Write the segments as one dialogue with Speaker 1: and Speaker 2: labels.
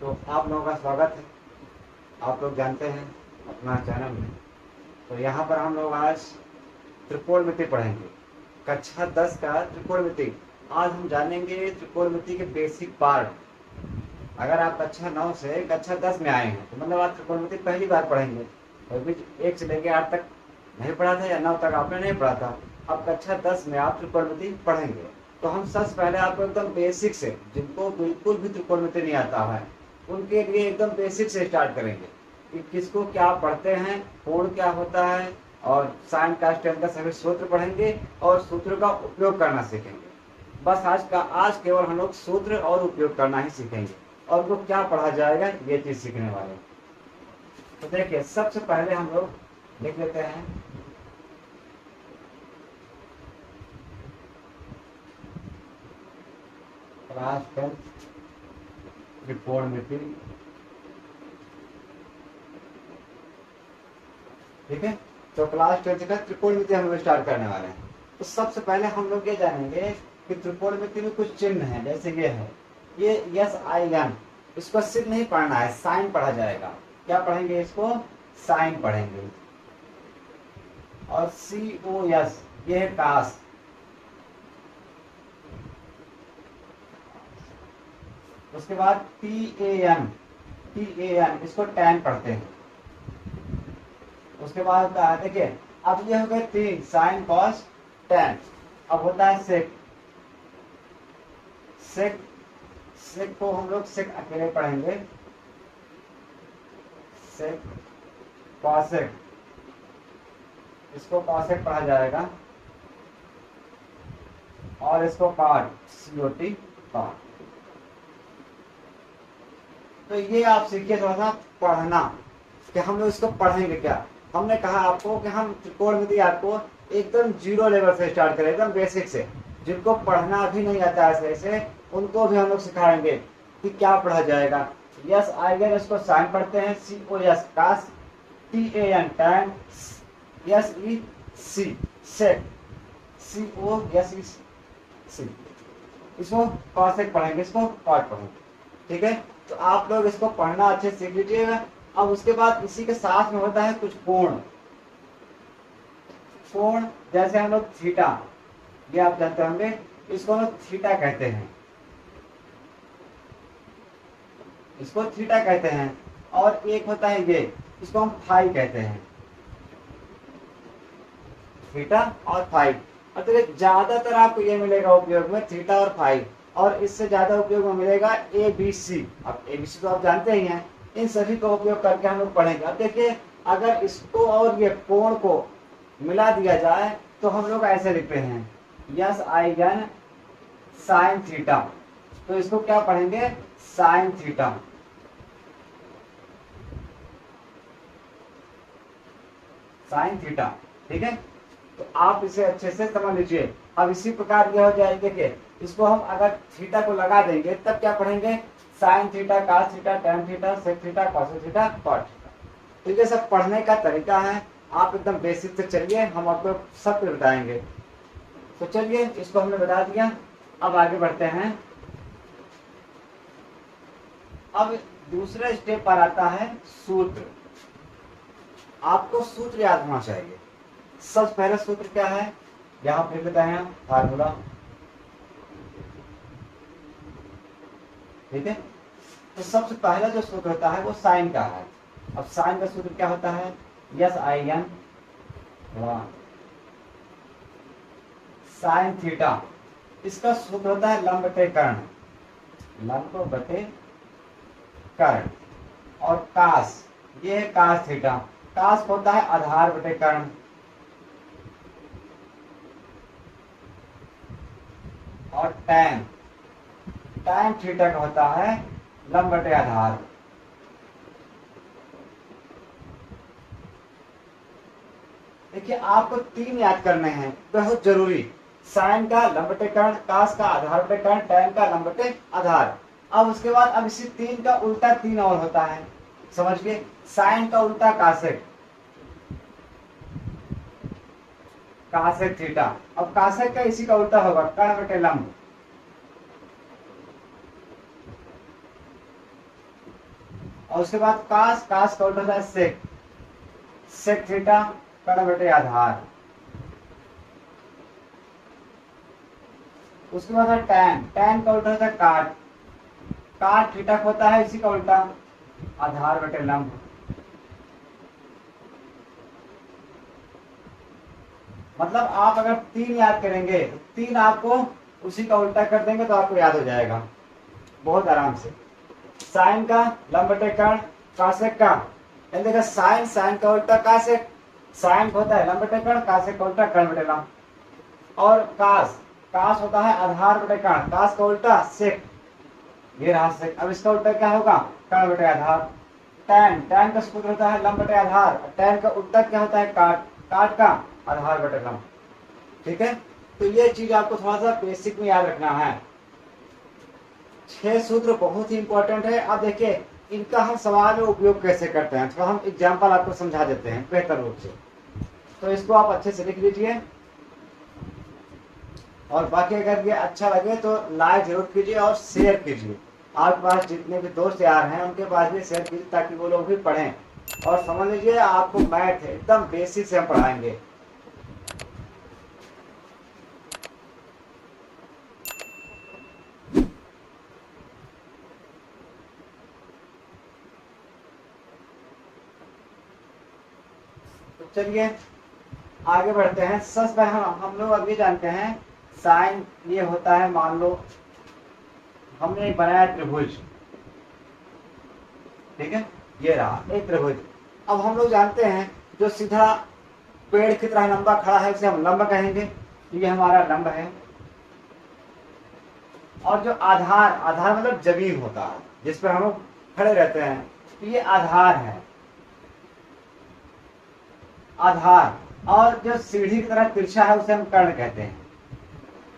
Speaker 1: तो आप लोगों का स्वागत है। आप लोग जानते हैं अपना चैनल में। तो यहाँ पर हम लोग आज त्रिकोणमिति पढ़ेंगे। कक्षा 10 का त्रिकोणमिति। आज हम जानेंगे त्रिकोणमिति के बेसिक पार्ट। अगर आप कक्षा 9 से कक्षा 10 में आए हैं तो मतलब आप त्रिकोणमिति पहली बार पढ़ेंगे। और भी 1 से लेकर 8 तक नहीं पढ़ा था या 9 तक आपने नहीं पढ़ा था। अब कक्षा 10 में आप त्रिकोणमिति पढ़ेंगे। तो हम सबसे पहले आपको एकदम बेसिक से, जिनको बिल्कुल भी त्रिकोणमिति नहीं आता है उनके लिए एकदम बेसिक से स्टार्ट करेंगे कि किसको क्या पढ़ते हैं, कोण क्या होता है, और साइन का टेन का सभी सूत्र पढ़ेंगे और सूत्र का उपयोग करना सीखेंगे। बस आज केवल हम लोग सूत्र और उपयोग करना ही सीखेंगे। और उनको क्या पढ़ा जाएगा ये चीज सीखने वाले। तो देखिए, सबसे पहले हम लोग लिख लेते हैं क्लास 10 त्रिकोणमिति। ठीक है, तो क्लास 10 का त्रिकोणमिति हम लोग स्टार्ट करने वाले हैं। तो सबसे पहले हम लोग ये जानेंगे कि त्रिकोणमिति में कुछ चिन्ह है। जैसे ये है, ये SIN, इसको सिर्फ नहीं पढ़ना है, साइन पढ़ा जाएगा। क्या पढ़ेंगे इसको? साइन पढ़ेंगे। और COS, ये है कास। उसके बाद TAN, इसको टैन पढ़ते हैं। उसके बाद होता है, देखिए अब ये हो गए 3, साइन कॉस टैन। अब होता है सेक। सेक को हम लोग सेक अकेले पढ़ेंगे। सेक, कॉसेक, इसको कॉसेक पढ़ा जाएगा। और इसको कॉट, COT, कॉट। तो ये आप सीखिए थोड़ा सा पढ़ना कि हम लोग इसको पढ़ेंगे क्या। हमने कहा आपको कि हम त्रिकोणमिति आपको एकदम 0 लेवल से स्टार्ट करें, एकदम बेसिक से। जिनको पढ़ना भी नहीं आता है ऐसे उनको भी हम लोग सिखाएंगे कि क्या पढ़ा जाएगा। SIN, इसको साइन पढ़ते हैं। COS, कास। TAN, tan. SEC, सेक। COSEC, इसको कॉसेक पढ़ेंगे, इसको कॉट पढ़ेंगे। ठीक है, तो आप लोग इसको पढ़ना अच्छे से सीख लीजिएगा। अब उसके बाद इसी के साथ में होता है कुछ कोण। कोण जैसे हम लोग थीटा, ये आप जानते होंगे, इसको हम थीटा कहते हैं। इसको थीटा कहते हैं। और एक होता है ये, इसको हम फाई कहते हैं। थीटा और फाई। और तो ज्यादातर आपको ये मिलेगा उपयोग में, थीटा और फाई। और इससे ज्यादा उपयोग में मिलेगा ABC। अब ABC तो आप जानते ही हैं। इन सभी का उपयोग करके हम लोग पढ़ेंगे। अब देखिए, अगर इसको और ये कोण को मिला दिया जाए तो हम लोग ऐसे लिखते हैं SIN साइन थीटा। तो इसको क्या पढ़ेंगे? Sine theta. Sine theta. ठीक है, तो आप इसे अच्छे से समझ लीजिए। अब इसी प्रकार यह हो जाएगी। देखिए, इसको हम अगर थीटा को लगा देंगे तब क्या पढ़ेंगे? Sine theta, cos theta, tan theta, sec theta, cos theta, cot theta. तो ये सब पढ़ने का तरीका है। आप एकदम बेसिक से चलिए, हम आपको सब कुछ बताएंगे। तो चलिए, इसको हमने बता दिया। अब आगे बढ़ते हैं। अब दूसरे स्टेप पर आता है सूत्र। आपको सूत्र याद होना चाहिए। सबसे पहला सूत्र क्या है? यहां पर बताए हैं, फार्मूला। ठीक है, तो सबसे पहला जो सूत्र होता है वो साइन का है। अब साइन का सूत्र क्या होता है? SIN sine theta. इसका सूत्र होता है लंब बटे कर्ण। लंब बटे कर्ण। और कास, ये है कास थीटा। कास होता है आधार बटे कर्ण। और टैन, टैन थीटा का होता है लंब बटे आधार। देखिए, आपको 3 याद करने हैं, बहुत जरूरी। साइन का लंब बटे कर्ण, कास का आधार बटे कर्ण, टैन का लंब बटे आधार। अब उसके बाद अब इसी 3 का उल्टा 3 और होता है, समझ गए? साइन का उल्टा कासेक, कासेक थीटा। अब कासेक का इसी का उल्टा होगा, कर्ण बटे लंब। और उसके बाद कास, कास का उल्टा होता है सेक, सेक थीटा कर्ण बटे आधार। उसके बाद है टैन, टैन का उल्टा होता है काट, काट थीटा होता है इसी का उल्टा आधार बटे लंब। मतलब आप अगर 3 याद करेंगे, 3 आपको उसी का उल्टा कर देंगे तो आपको याद हो जाएगा बहुत आराम से। साइन का लंब बटे कर्ण, कासेक का देखा साइन, साइन का उल्टा कासेक, साइन होता है लंब बटे कर्ण, कासेक का उल्टा कर्ण बटे लंब। और कास, कास होता है आधार बटे कर्ण, कास का उल्टा सेक, ये रहा सेक। अब इसका उल्टा क्या होगा, कर्ण बटे आधार। टैन, टैन का सूत्र होता है लंब बटे आधार, टैन का उल्टा क्या होता है काट, काट का आधार बटे लंब। ठीक है, तो ये चीज आपको थोड़ा सा बेसिक में याद रखना है। 6 सूत्र बहुत ही इंपॉर्टेंट है। अब देखिए इनका हम सवाल में उपयोग कैसे करते हैं, थोड़ा हम एग्जाम्पल आपको समझा देते हैं बेहतर रूप से। तो इसको आप अच्छे से लिख लीजिए, और बाकी अगर ये अच्छा लगे तो लाइक जरूर कीजिए और शेयर कीजिए। आपके पास जितने भी दोस्त यार हैं उनके पास भी शेयर कीजिए ताकि वो लोग भी पढ़ें। और समझ लीजिए आपको मैथ एकदम बेसिक से हम पढ़ाएंगे। तो चलिए आगे बढ़ते हैं। सबसे पहले हम लोग अभी जानते हैं साइन ये होता है, मान लो हमने एक बनाया त्रिभुज, ठीक है, ये रहा एक त्रिभुज। अब हम लोग जानते हैं जो सीधा पेड़ की तरह लंबा खड़ा है उसे हम लंब कहेंगे, ये हमारा लंब है। और जो आधार, आधार मतलब जमीन होता है जिस पर हम लोग खड़े रहते हैं, तो ये आधार है, आधार। और जो सीढ़ी की तरह तिरछा है उसे हम कर्ण कहते हैं,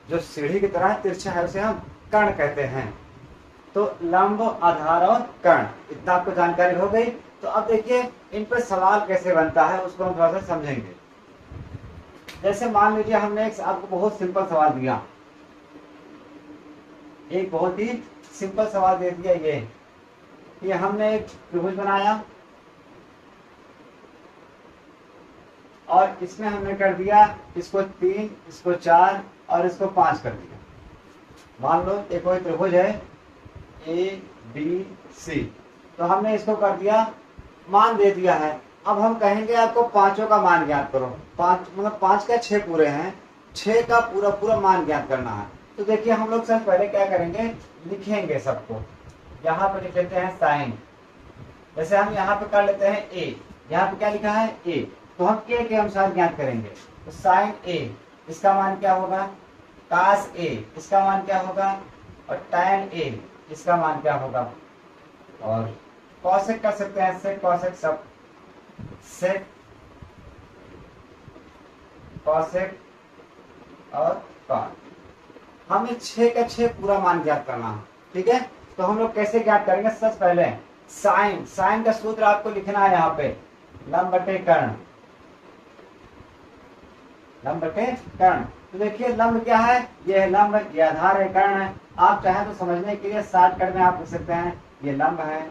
Speaker 1: जो सीढ़ी की तरह तिरछा है उसे हम कर्ण कहते हैं। तो लंब, आधार और कर्ण, इतना आपको जानकारी हो गई। तो अब देखिए इन पर सवाल कैसे बनता है उसको हम थोड़ा सा समझेंगे। जैसे मान लीजिए हमने एक आपको बहुत सिंपल सवाल दिया, एक बहुत ही सिंपल सवाल दे दिया, ये हमने एक त्रिभुज बनाया और इसमें हमने कर दिया इसको 3, इसको 4 और इसको 5 कर दिया। मान लो एक कोई त्रिभुज है ABC, तो हमने इसको कर दिया, मान दे दिया है। अब हम कहेंगे आपको पांचों का मान ज्ञात करो। 5 मतलब 5 का 6 पूरे हैं, 6 का पूरा पूरा मान ज्ञात करना है। तो देखिए हम लोग सबसे पहले क्या करेंगे, लिखेंगे सबको। यहाँ पे लिख लेते हैं साइन, जैसे हम यहाँ पे कर लेते हैं A, यहाँ पे क्या लिखा है A, तो हम A के अनुसार ज्ञात करेंगे। तो साइन A इसका मान क्या होगा, कास A इसका मान क्या होगा, और टैन A इसका मान क्या होगा। और कॉसेक कर सकते हैं, सेक कॉसेक सब, सेक कॉसेक और कॉट। हमें 6 का 6 पूरा मान ज्ञात करना है, ठीक है। तो हम लोग कैसे ज्ञात करेंगे, सबसे पहले साइन, साइन का सूत्र आपको लिखना है यहाँ पे, लंब बटे कर्ण, लंब बटे कर्ण। तो देखिए लंब क्या है, ये है लंब, ये आधार है, कर्ण है। आप चाहें तो समझने के लिए शॉर्टकट में आप लिख सकते हैं, ये लंब है,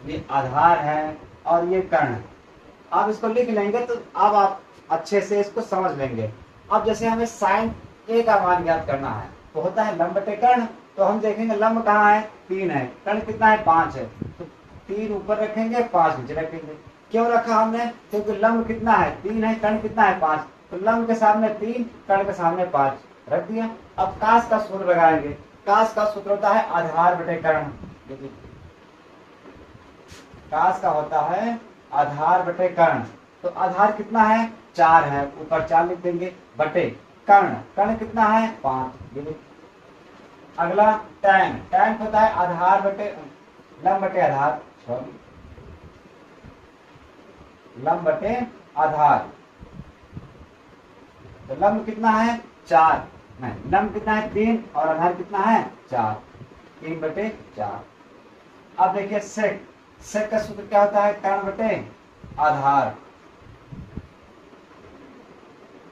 Speaker 1: ये आधार है और ये कर्ण है। आप इसको लिख लेंगे तो अब आप अच्छे से इसको समझ लेंगे। अब जैसे हमें साइन A का मान ज्ञात करना है, तो होता है लंब बटे कर्ण। तो हम देखेंगे लंब कहाँ है, 3 है, कर्ण कितना है, 5 है। तो 3 ऊपर रखेंगे, 5 नीचे रखेंगे। क्यों रखा हमने, क्योंकि लंब कितना है, 3 है, कर्ण कितना है, 5। तो लंब के सामने 3, कर्ण के सामने 5 रख दिया। अब कास का सूत्र लगाएंगे। कास का सूत्र होता है आधार बटे कर्ण। कास का होता है आधार बटे कर्ण। तो आधार कितना है, 4 है, ऊपर 4 लिख देंगे, बटे कर्ण, कर्ण कितना है, 5। अगला टैन, टैन होता है आधार बटे लंब बटे आधार, लंब बटे आधार। तो लंब कितना है, 4, नहीं लंब कितना है, 3 और आधार कितना है, 4, 3 बटे 4। अब देखिए सेक, सेक का सूत्र क्या होता है, कर्ण बटे आधार,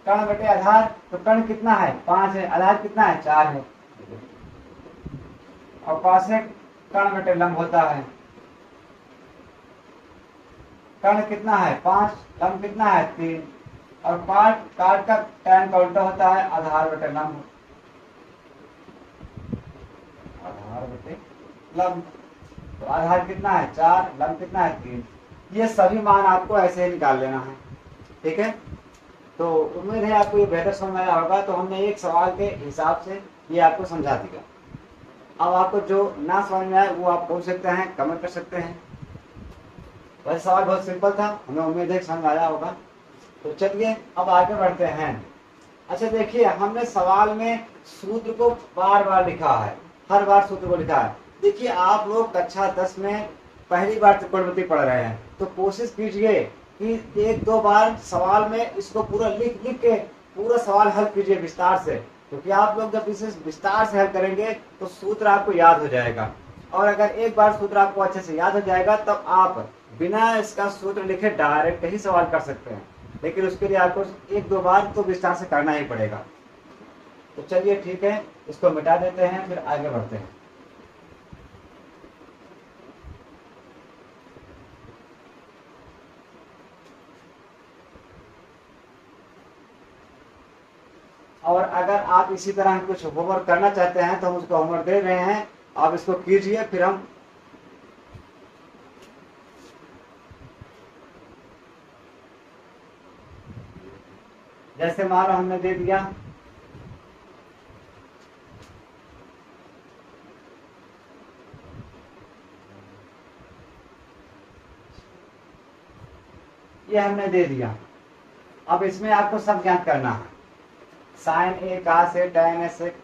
Speaker 1: कर्ण बटे आधार। तो कर्ण कितना है, 5 है, आधार कितना है, 4 है। और कॉसेक, कर्ण बटे लंब होता है। कर्ण कितना है 5, लंब कितना है 3, और काट का tan का उल्टा होता है आधार बटे लंब। आधार बटे लंब, तो आधार कितना है 4, लंब कितना है 3। ये सभी मान आपको ऐसे ही निकाल लेना है, ठीक है। तो उम्मीद है आपको ये बेहतर समझ में आया होगा। तो हमने एक सवाल के हिसाब से ये आपको समझा दिया। अब आपको जो ना समझ में आए वो आप पूछ सकते हैं, कमेंट कर सकते हैं। वैसे सवाल बहुत सिंपल था, हमें उम्मीद है समझ आया होगा। तो चलिए अब आगे बढ़ते हैं। अच्छा देखिए, हमने सवाल में सूत्र को बार बार लिखा है, हर बार सूत्र को लिखा है। देखिए आप लोग कक्षा 10 में पहली बार त्रिकोणमिति पढ़ रहे हैं, तो कोशिश कीजिए कि 1-2 बार सवाल में इसको पूरा लिख के पूरा सवाल हल कीजिए विस्तार से, क्योंकि आप लोग जब इसे विस्तार से हल करेंगे तो सूत्र आपको याद हो जाएगा। और अगर एक बार सूत्र आपको अच्छे से याद हो जाएगा तब आप बिना इसका सूत्र लिखे डायरेक्ट ही सवाल कर सकते हैं, लेकिन उसके लिए आपको 1-2 बार तो विस्तार से करना ही पड़ेगा। तो चलिए ठीक है, इसको मिटा देते हैं, फिर आगे बढ़ते हैं। और अगर आप इसी तरह कुछ होमवर्क करना चाहते हैं तो हम उसको होमवर्क दे रहे हैं, आप इसको कीजिए, फिर हम जैसे मान लो हमने दे दिया ये हमने दे दिया। अब इसमें आपको सब ज्ञात करना है, साइन ए का से tan ए से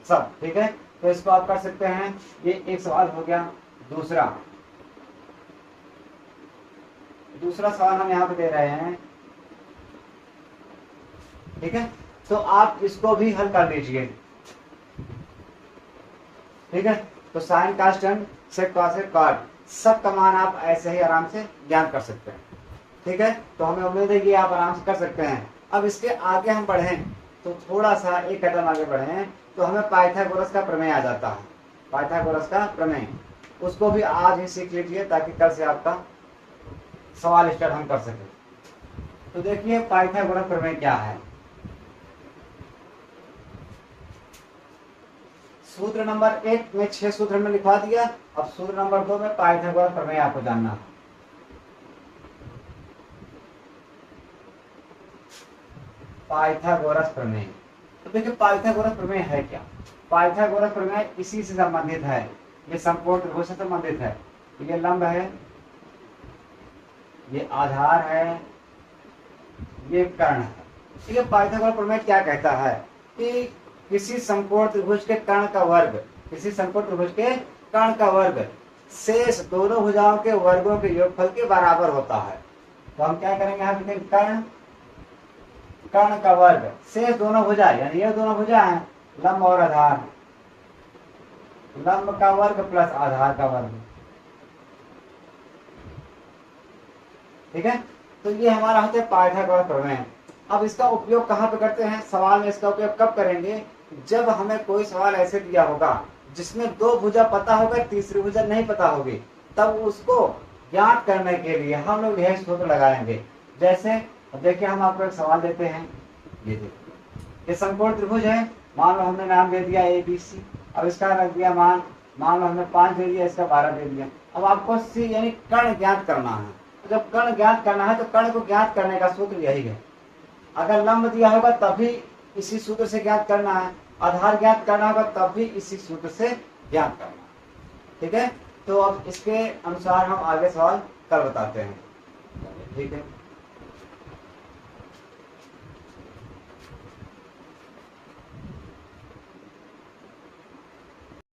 Speaker 1: सब, ठीक है। तो इसको आप कर सकते हैं, ये एक सवाल हो गया। दूसरा सवाल हम यहाँ पे दे रहे हैं, ठीक है। तो आप इसको भी हल कर लीजिए, ठीक है। तो साइन का tan सेक कॉस कॉट सब का मान आप ऐसे ही आराम से ज्ञात कर सकते हैं, ठीक है। तो हमें उम्मीद है कि आप आराम से कर सकते हैं। अब इसके आगे हम बढ़ें तो थोड़ा सा एक कदम आगे बढ़ें तो हमें पाइथागोरस का प्रमेय आ जाता है। पाइथागोरस का प्रमेय, उसको भी आज ही सीख लीजिए ताकि कल से आपका सवाल स्टार्ट हम कर सकें। तो देखिए पाइथागोरस प्रमेय क्या है। सूत्र नंबर 1 में 6 सूत्र में लिखवा दिया। अब सूत्र नंबर 2 में पाइथागोरस प्रमेय आपको जानना है। पाइथागोरस प्रमेय, तो देखिए पाइथागोरस प्रमेय है क्या। पाइथागोरस प्रमेय इसी से संबंधित है, ये समकोण त्रिभुज से संबंधित है। ये लंब है, ये आधार है, ये कर्ण है, ठीक है। पाइथागोरस प्रमेय क्या कहता है कि किसी समकोण त्रिभुज के कर्ण का वर्ग, किसी समकोण त्रिभुज के कर्ण का वर्ग शेष दोनों भुजाओं के वर्गों के योगफल के बराबर होता है। तो हम क्या करेंगे यहाँ पे, कर्ण का वर्ग शेष दोनों भुजा, यानी ये दोनों भुजा हैं लंब और आधार, लंब का वर्ग प्लस आधार का वर्ग, ठीक है। तो ये हमारा होता है पाइथागोरस प्रमेय। अब इसका उपयोग कहाँ पे करते हैं सवाल में, इसका उपयोग कब करेंगे, जब हमें कोई सवाल ऐसे दिया होगा जिसमें 2 भुजा पता होगा, तीसरी भुजा नहीं पता होगी, तब उसको ज्ञात करने के लिए हम लोग यह सूत्र लगाएंगे। जैसे देखिए हम आपको एक सवाल देते हैं, ये देखिए ये समकोण त्रिभुज है, मान लो हमने नाम दे दिया ABC। अब इसका रख दिया मान लो हमने 5 दे दिया, इसका 12 दे दिया। अब आपको C यानी कर्ण ज्ञात करना है। तो जब कर्ण ज्ञात करना है तो कर्ण को ज्ञात करने का सूत्र यही है। अगर लंब दिया होगा तभी इसी सूत्र से ज्ञात करना है, आधार ज्ञात करना होगा तब भी इसी सूत्र से ज्ञात करना है, ठीक है। तो अब इसके अनुसार हम आगे सवाल कल बताते हैं, ठीक है।